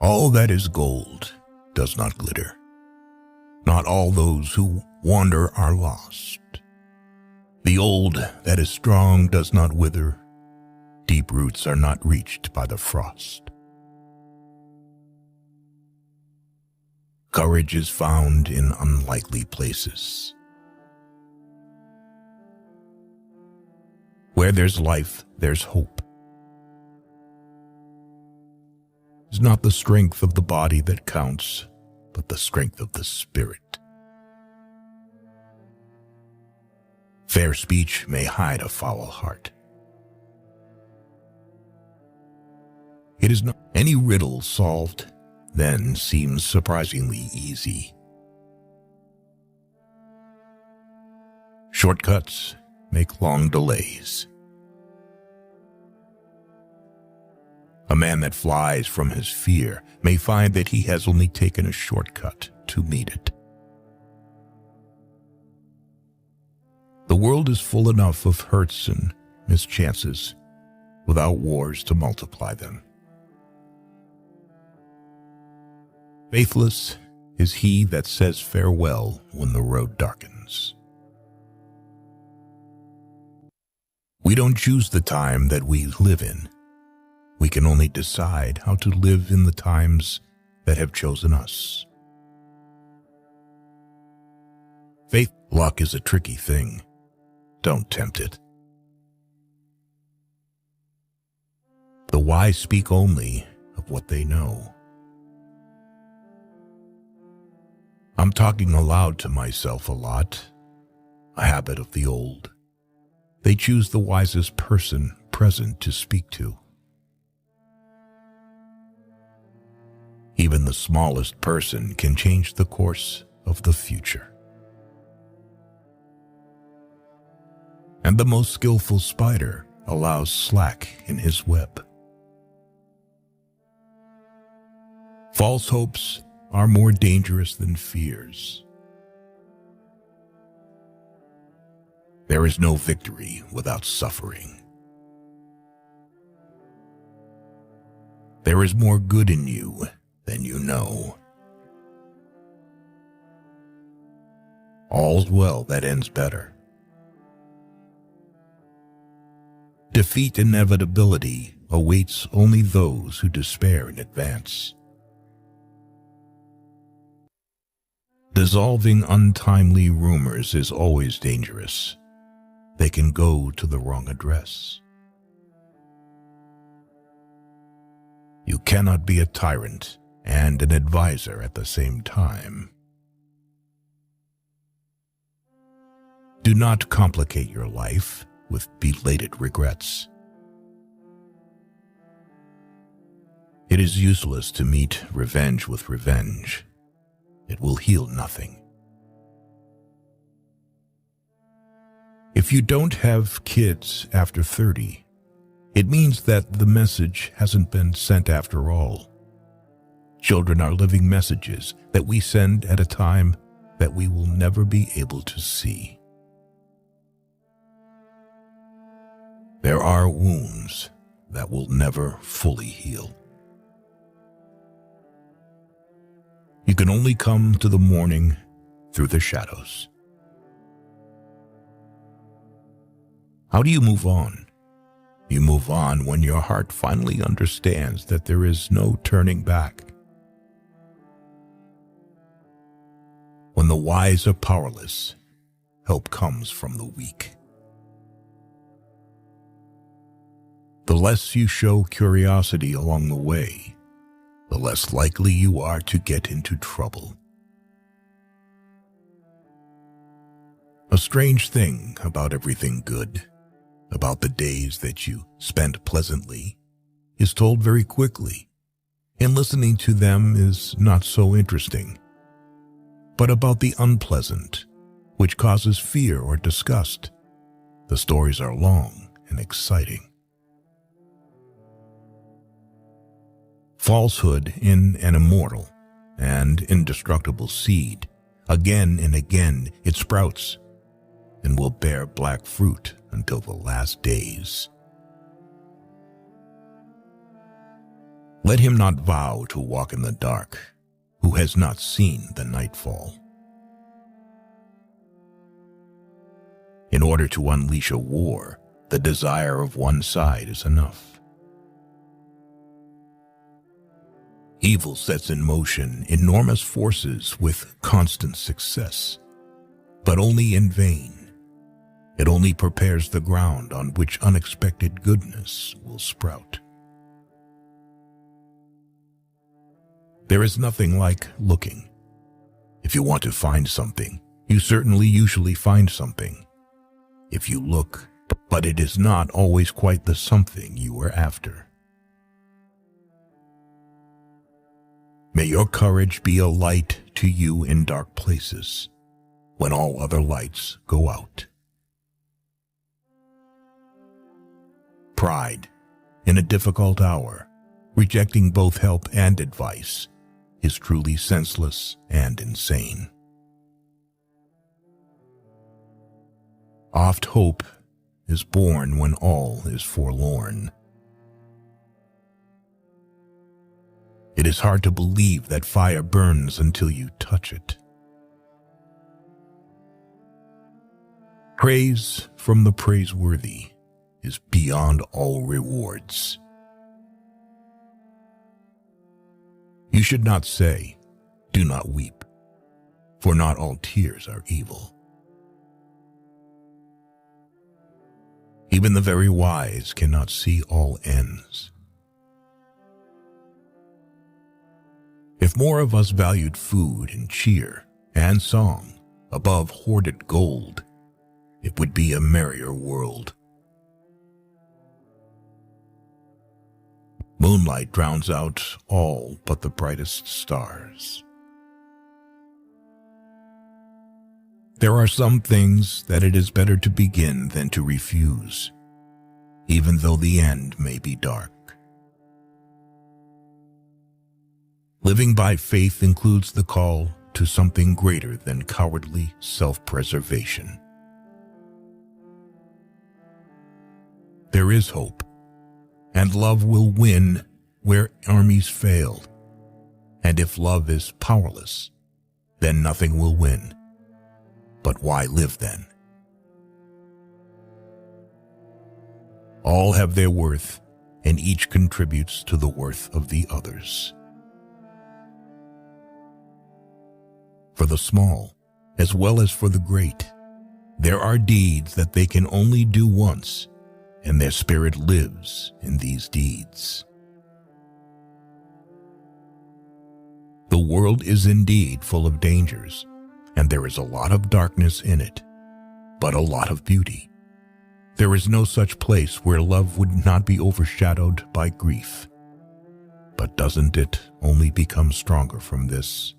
All that is gold does not glitter. Not all those who wander are lost. The old that is strong does not wither. Deep roots are not reached by the frost. Courage is found in unlikely places. Where there's life, there's hope. It's not the strength of the body that counts, but the strength of the spirit. Fair speech may hide a foul heart. It is not any riddle solved, then seems surprisingly easy. Shortcuts make long delays. A man that flies from his fear may find that he has only taken a shortcut to meet it. The world is full enough of hurts and mischances without wars to multiply them. Faithless is he that says farewell when the road darkens. We don't choose the time that we live in. We can only decide how to live in the times that have chosen us. Luck is a tricky thing. Don't tempt it. The wise speak only of what they know. I'm talking aloud to myself a lot, a habit of the old. They choose the wisest person present to speak to. Even the smallest person can change the course of the future. And the most skillful spider allows slack in his web. False hopes are more dangerous than fears. There is no victory without suffering. There is more good in you than you know. All's well that ends better. Defeat inevitability awaits only those who despair in advance. Dissolving untimely rumors is always dangerous. They can go to the wrong address. You cannot be a tyrant and an advisor at the same time. Do not complicate your life with belated regrets. It is useless to meet revenge with revenge. It will heal nothing. If you don't have kids after 30, it means that the message hasn't been sent after all. Children are living messages that we send at a time that we will never be able to see. There are wounds that will never fully heal. You can only come to the morning through the shadows. How do you move on? You move on when your heart finally understands that there is no turning back. When the wise are powerless, help comes from the weak. The less you show curiosity along the way, the less likely you are to get into trouble. A strange thing about everything good, about the days that you spent pleasantly, is told very quickly, and listening to them is not so interesting. But about the unpleasant, which causes fear or disgust, the stories are long and exciting. Falsehood in an immortal and indestructible seed, again and again it sprouts and will bear black fruit until the last days. Let him not vow to walk in the dark, who has not seen the nightfall. In order to unleash a war, the desire of one side is enough. Evil sets in motion enormous forces with constant success, but only in vain. It only prepares the ground on which unexpected goodness will sprout. There is nothing like looking. If you want to find something, you certainly usually find something. If you look, but it is not always quite the something you were after. May your courage be a light to you in dark places, when all other lights go out. Pride, in a difficult hour, rejecting both help and advice, is truly senseless and insane. Oft hope is born when all is forlorn. It is hard to believe that fire burns until you touch it. Praise from the praiseworthy is beyond all rewards. You should not say, "Do not weep," for not all tears are evil. Even the very wise cannot see all ends. If more of us valued food and cheer and song above hoarded gold, it would be a merrier world. Moonlight drowns out all but the brightest stars. There are some things that it is better to begin than to refuse, even though the end may be dark. Living by faith includes the call to something greater than cowardly self-preservation. There is hope, and love will win where armies failed. And if love is powerless, then nothing will win. But why live then? All have their worth, and each contributes to the worth of the others. For the small, as well as for the great, there are deeds that they can only do once, and their spirit lives in these deeds. The world is indeed full of dangers, and there is a lot of darkness in it, but a lot of beauty. There is no such place where love would not be overshadowed by grief. But doesn't it only become stronger from this?